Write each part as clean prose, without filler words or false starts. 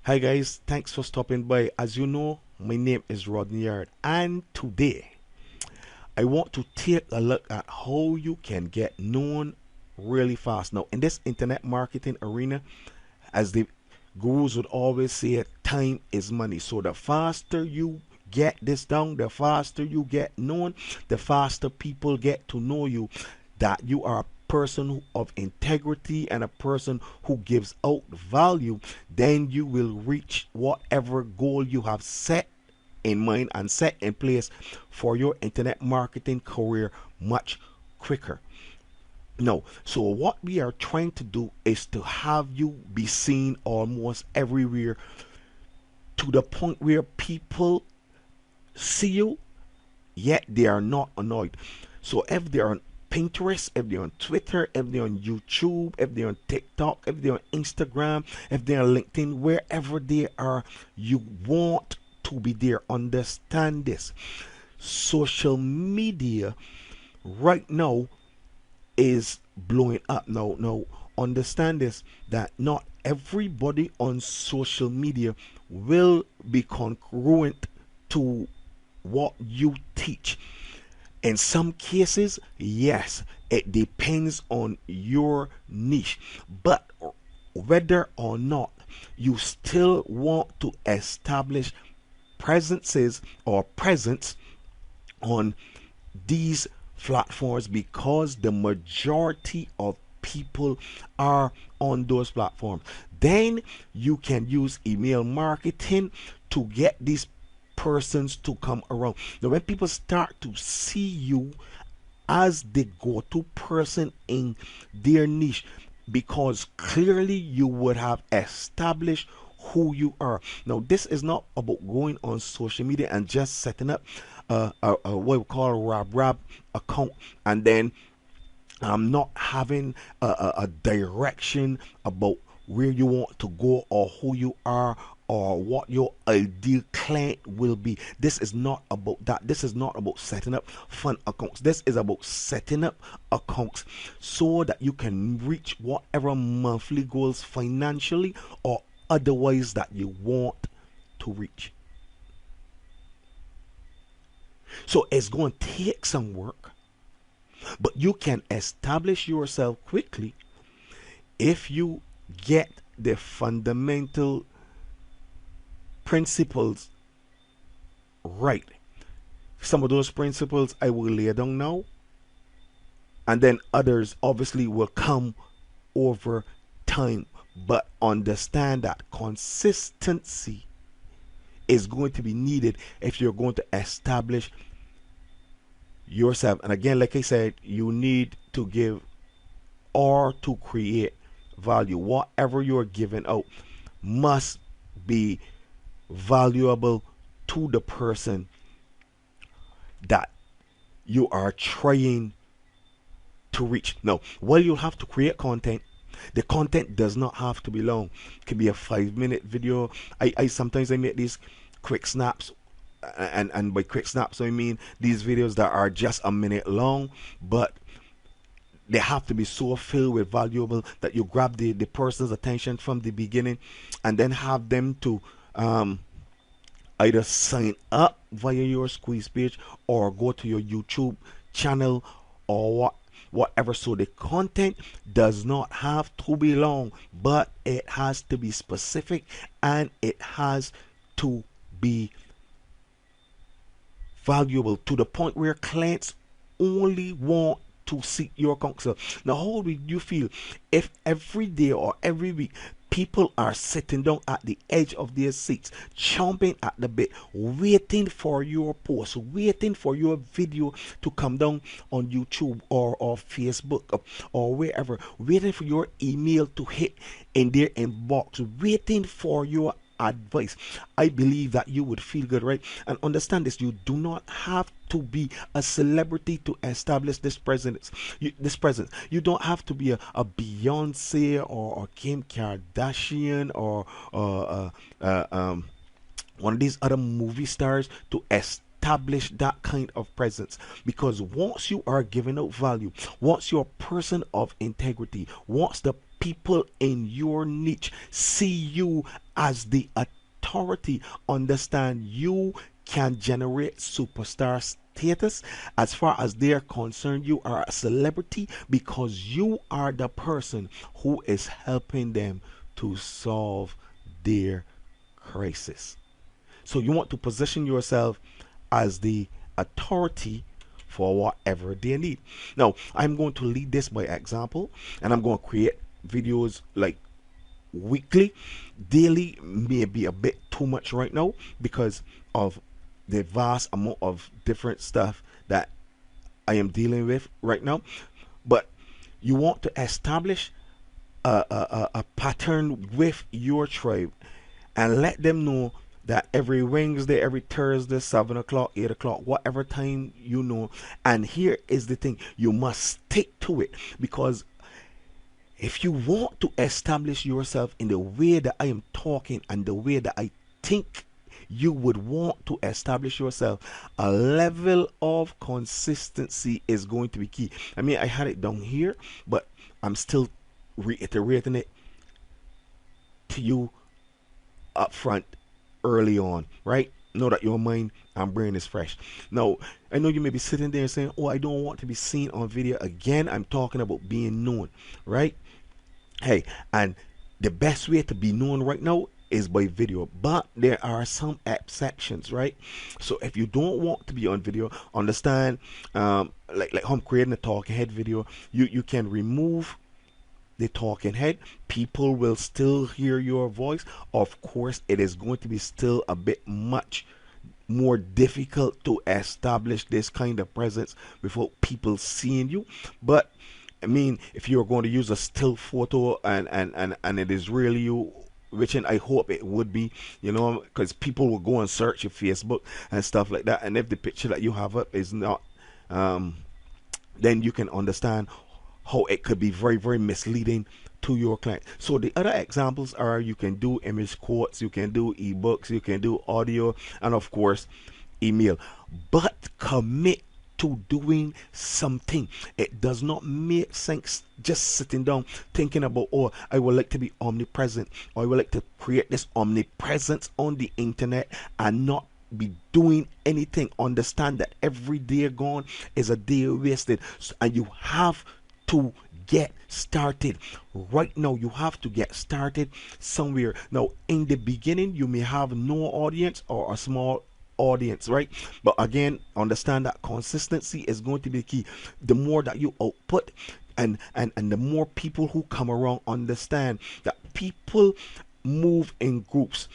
Hi guys, thanks for stopping by. As you know, my name is Rodney Yard, and today I want to take a look at how you can get known really fast. Now, in this internet marketing arena, as the gurus would always say, time is money. So the faster you get this down, the faster you get known, the faster people get to know you, that you are a person of integrity and a person who gives out value, then you will reach whatever goal you have set in mind and set in place for your internet marketing career much quicker. No. So what we are trying to do is to have you be seen almost everywhere, to the point where people see you, yet they are not annoyed. So if they're on Pinterest, if they're on Twitter, if they're on YouTube, if they're on TikTok, if they're on Instagram, if they're on LinkedIn, wherever they are, you want to be there. Understand this. Social media right now is blowing up. Now, understand this, that not everybody on social media will be congruent to what you teach. In some cases, yes, it depends on your niche, but whether or not you still want to establish presences or presence on these platforms, because the majority of people are on those platforms, then you can use email marketing to get these persons to come around. Now, when people start to see you as the go-to person in their niche, because clearly you would have established who you are. Now, this is not about going on social media and just setting up what we call a rab account, and then not having a direction about where you want to go or who you are or what your ideal client will be. This is not about that. This is not about setting up fun accounts. This is about setting up accounts so that you can reach whatever monthly goals financially or otherwise that you want to reach. So it's going to take some work, but you can establish yourself quickly if you get the fundamental principles right. Some of those principles I will lay down now, and then others obviously will come over time. But understand that consistency is going to be needed if you're going to establish yourself. And again, like I said, you need to give or to create value. Whatever you're giving out must be valuable to the person that you are trying to reach. Now, while you have to create content, the content does not have to be long. It can be a 5-minute video. I sometimes I make these quick snaps, and by quick snaps I mean these videos that are just a minute long, but they have to be so filled with valuable that you grab the person's attention from the beginning, and then have them to either sign up via your squeeze page or go to your YouTube channel or whatever. So the content does not have to be long, but it has to be specific and it has to be valuable to the point where clients only want to seek your counsel. Now, how would you feel if every day or every week people are sitting down at the edge of their seats, chomping at the bit, waiting for your post, waiting for your video to come down on YouTube or Facebook or wherever, waiting for your email to hit in their inbox, waiting for your advice? I believe that you would feel good, right? And understand this, you do not have to be a celebrity to establish this presence. You don't have to be a Beyonce or Kim Kardashian or one of these other movie stars to establish that kind of presence. Because once you are giving out value, once you're a person of integrity, once the people in your niche see you as the authority, understand you can generate superstar status. As far as they're concerned, you are a celebrity because you are the person who is helping them to solve their crisis. So you want to position yourself as the authority for whatever they need. Now, I'm going to lead this by example, and I'm going to create videos like weekly. Daily may be a bit too much right now because of the vast amount of different stuff that I am dealing with right now. But you want to establish a pattern with your tribe and let them know that every Wednesday, every Thursday, 7 o'clock, 8 o'clock, whatever time you know. And here is the thing, you must stick to it, because if you want to establish yourself in the way that I am talking and the way that I think you would want to establish yourself, a level of consistency is going to be key. I mean, I had it down here, but I'm still reiterating it to you up front early on, right? Know that your mind and brain is fresh. Now, I know you may be sitting there saying, oh, I don't want to be seen on video again. I'm talking about being known, right? Hey, and the best way to be known right now is by video, but there are some exceptions, right? So if you don't want to be on video, understand, like how I'm creating a talking head video, you can remove the talking head. People will still hear your voice. Of course, it is going to be still a bit much more difficult to establish this kind of presence without people seeing you. But I mean, if you're going to use a still photo and it is really you, which I hope it would be, you know, because people will go and search your Facebook and stuff like that. And if the picture that you have up is not, then you can understand how it could be very, very misleading to your client. So the other examples are, you can do image quotes, you can do ebooks, you can do audio, and of course email. But commit to doing something. It does not make sense just sitting down thinking about, oh, I would like to be omnipresent, or I would like to create this omnipresence on the internet and not be doing anything. Understand that every day gone is a day wasted, and you have to get started right now. You have to get started somewhere. Now, in the beginning, you may have no audience or a small audience, right? But again, understand that consistency is going to be key. The more that you output, and the more people who come around, understand that people move in groups.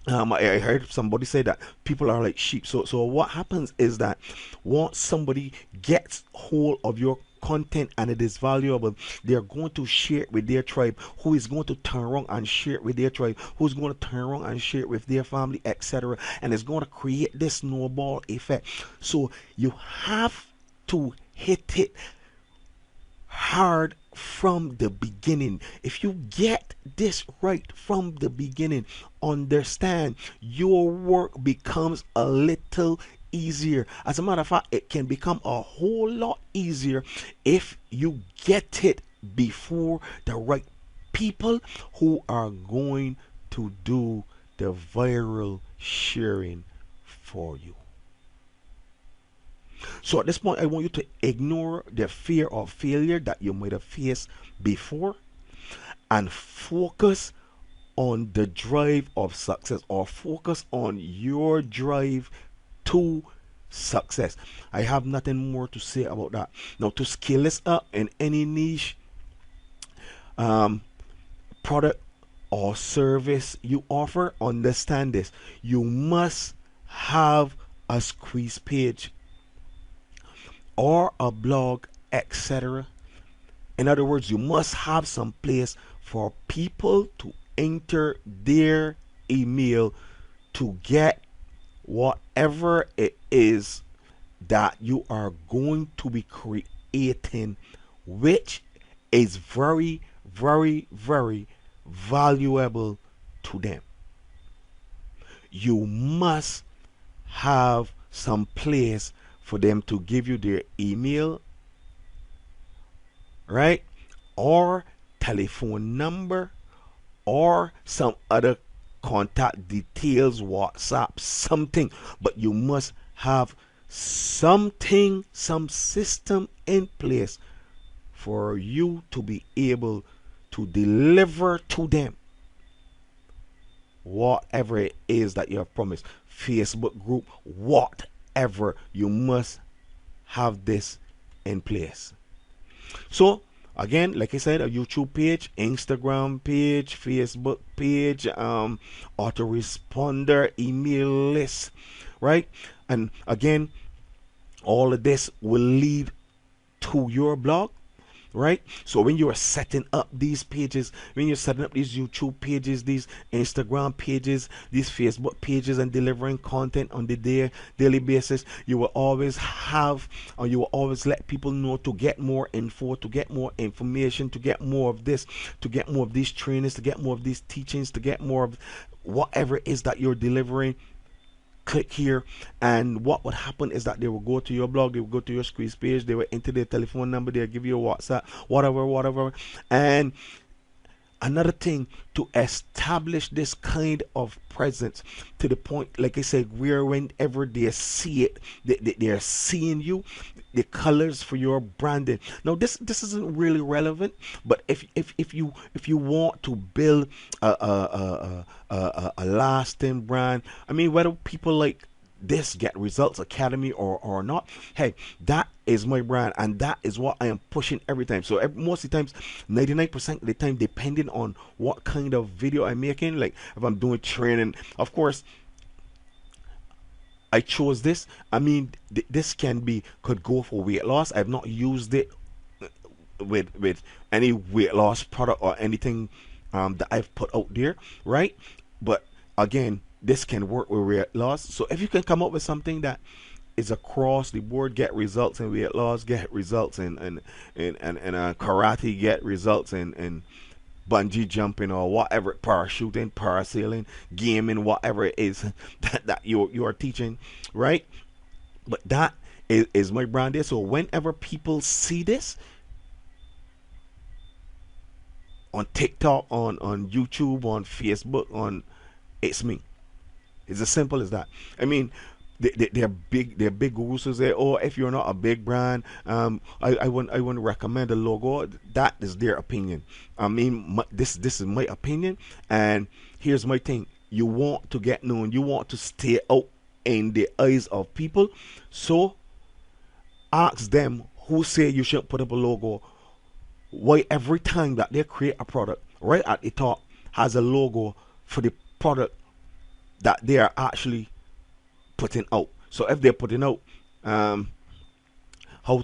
I heard somebody say that people are like sheep. So what happens is that once somebody gets hold of your content and it is valuable, they're going to share it with their tribe, who is going to turn around and share it with their tribe, who's going to turn around and share it with their family, etc. And it's going to create this snowball effect. So you have to hit it hard from the beginning. If you get this right from the beginning, understand your work becomes a little easier. As a matter of fact, it can become a whole lot easier if you get it before the right people who are going to do the viral sharing for you. So at this point, I want you to ignore the fear of failure that you might have faced before and focus on the drive of success, or focus on your drive to success. I have nothing more to say about that. Now, to scale this up in any niche, product or service you offer, understand this: you must have a squeeze page or a blog, etc. In other words, you must have some place for people to enter their email to get whatever it is that you are going to be creating, which is very, very, very valuable to them. You must have some place for them to give you their email, right? Or telephone number, or some other contact details, WhatsApp, something, but you must have something, some system in place for you to be able to deliver to them whatever it is that you have promised. Facebook group, whatever, you must have this in place. So again, like I said, a YouTube page, Instagram page, Facebook page, autoresponder, email list, right? And again, all of this will lead to your blog, right? So when you are setting up these pages, when you're setting up these YouTube pages, these Instagram pages, these Facebook pages, and delivering content on the daily basis, you will always have, or you will always let people know to get more info, to get more information, to get more of this, to get more of these trainings, to get more of these teachings, to get more of whatever it is that you're delivering. Click here, and what would happen is that they will go to your blog, they will go to your Squeeze page, they will enter their telephone number, they'll give you a WhatsApp, whatever. And another thing, to establish this kind of presence to the point, like I said, where whenever they see it, they're seeing you, the colors for your branding. Now this isn't really relevant, but if you want to build a lasting brand, I mean, whether people like this Get Results Academy or not, hey, that is my brand, and that is what I am pushing every time. So most of the times, 99% of the time, depending on what kind of video I'm making, like if I'm doing training, of course I chose this. I mean, this could go for weight loss. I've not used it with any weight loss product or anything that I've put out there, right? But again, this can work with weight loss. So if you can come up with something that is across the board, get results in weight loss, get results in karate, get results in bungee jumping or whatever, parachuting, parasailing, gaming, whatever it is that you are teaching, right? But that is my brand there. So whenever people see this on TikTok, on YouTube, on Facebook, it's me. It's as simple as that. I mean, they're big gurus who say, oh, if you're not a big brand, I wouldn't recommend a logo. That is their opinion. I mean, this is my opinion, and here's my thing. You want to get known, you want to stay out in the eyes of people, so ask them who say you shouldn't put up a logo, why every time that they create a product, right at the top has a logo for the product that they are actually putting out. So if they're putting out how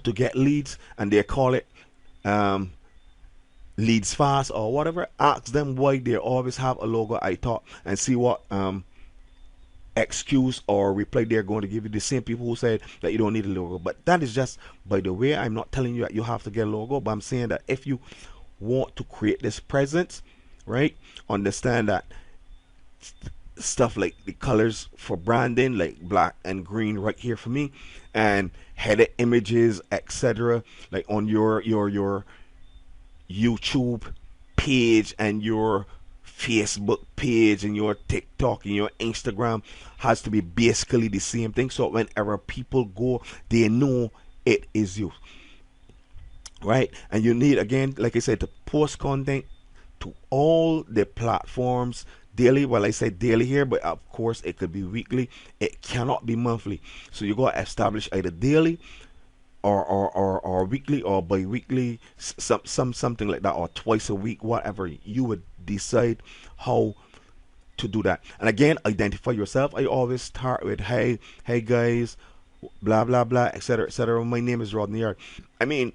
to get leads, and they call it leads fast or whatever, ask them why they always have a logo at top, and see what excuse or reply they're going to give you. The same people who said that you don't need a logo. But that is just by the way. I'm not telling you that you have to get a logo, but I'm saying that if you want to create this presence, right, understand that stuff like the colors for branding, like black and green right here for me, and header images, etc., like on your YouTube page and your Facebook page and your TikTok and your Instagram has to be basically the same thing. So whenever people go, they know it is you, right? And you need, again, like I said, to post content to all the platforms daily. Well, I say daily here, but of course it could be weekly. It cannot be monthly. So you got to establish either daily or weekly or bi-weekly, something like that, or twice a week, whatever you would decide how to do that. And again, identify yourself. I always start with, hey guys, blah blah blah, etc., etc. My name is Rodney Yard. I mean,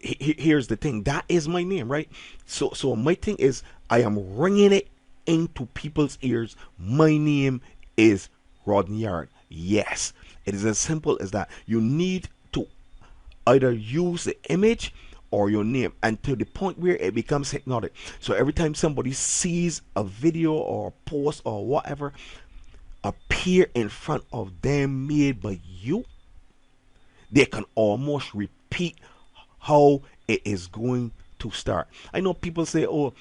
here's the thing, that is my name, right? So my thing is, I am ringing it into people's ears. My name is Rodney Yard. Yes, it is as simple as that. You need to either use the image or your name, and to the point where it becomes hypnotic. So every time somebody sees a video or a post or whatever appear in front of them made by you, they can almost repeat how it is going to start. I know people say, oh,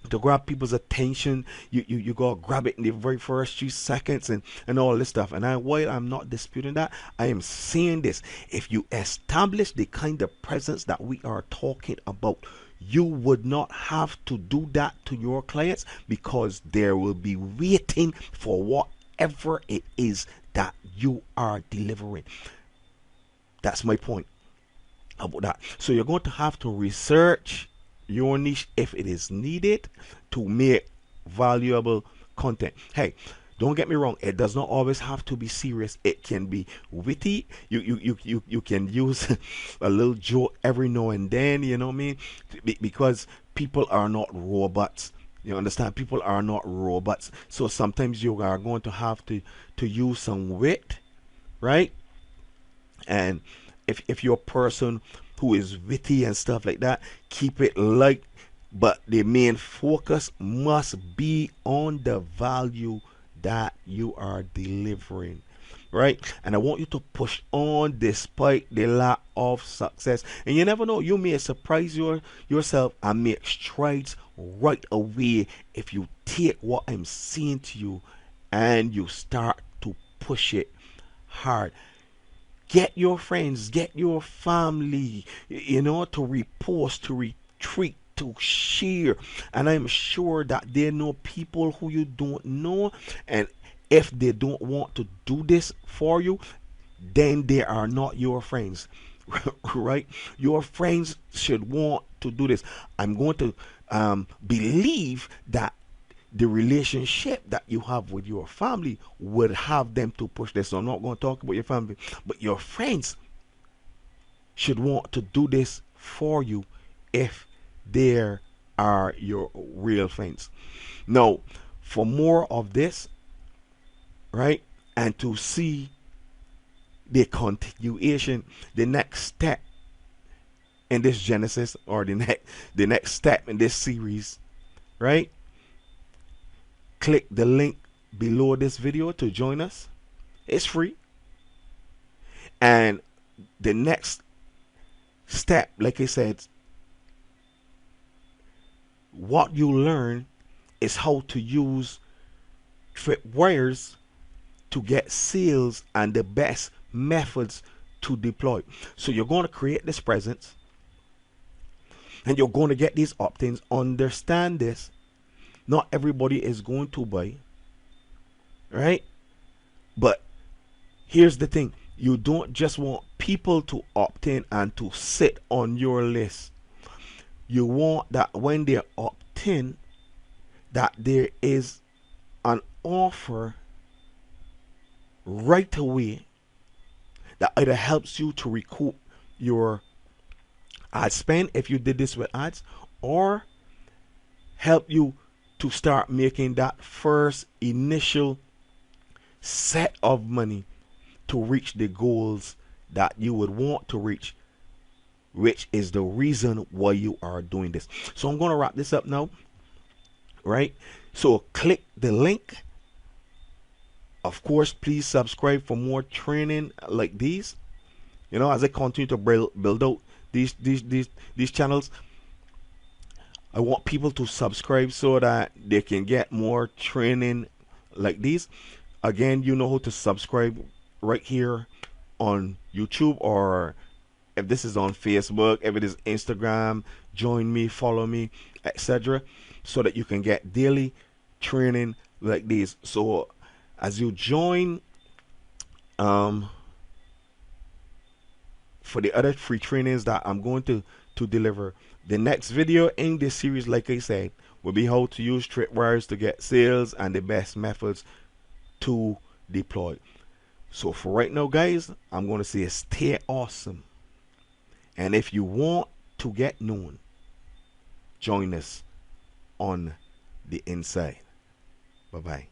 to grab people's attention. You gotta grab it in the very first 3 seconds and all this stuff. And while I'm not disputing that, I am saying this: if you establish the kind of presence that we are talking about, you would not have to do that to your clients, because there will be waiting for whatever it is that you are delivering. That's my point about that. So you're going to have to research your niche if it is needed to make valuable content. Hey, don't get me wrong, it does not always have to be serious. It can be witty. You can use a little joke every now and then, you know what I mean? Because people are not robots. You understand? People are not robots. So sometimes you are going to have to use some wit, right? And if you're a person who is witty and stuff like that, keep it light, but the main focus must be on the value that you are delivering, right? And I want you to push on despite the lack of success. And you never know, you may surprise yourself and make strides right away if you take what I'm saying to you and you start to push it hard. Get your friends, get your family, to repost, to retweet, to share. And I'm sure that they know people who you don't know. And if they don't want to do this for you, then they are not your friends. Right? Your friends should want to do this. I'm going to believe that the relationship that you have with your family would have them to push this. So I'm not going to talk about your family, but your friends should want to do this for you if they are your real friends. Now, for more of this, right, and to see the continuation, the next step in this Genesis, or the next step in this series, right? Click the link below this video to join us. It's free. And the next step, like I said, what you learn is how to use tripwires to get sales and the best methods to deploy. So you're going to create this presence and you're going to get these opt-ins. Understand this: not everybody is going to buy, right? But here's the thing: you don't just want people to opt in and to sit on your list. You want that when they opt in, that there is an offer right away that either helps you to recoup your ad spend if you did this with ads, or help you to start making that first initial set of money to reach the goals that you would want to reach, which is the reason why you are doing this. So I'm going to wrap this up now, right? So click the link. Of course, please subscribe for more training like these. As I continue to build out these channels, I want people to subscribe so that they can get more training like these. Again, you know how to subscribe right here on YouTube, or if this is on Facebook, if it is Instagram, join me, follow me, etc., so that you can get daily training like this. So as you join for the other free trainings that I'm going to deliver, the next video in this series, like I said, will be how to use tripwires to get sales and the best methods to deploy. So for right now, guys, I'm going to say stay awesome. And if you want to get known, join us on the inside. Bye-bye.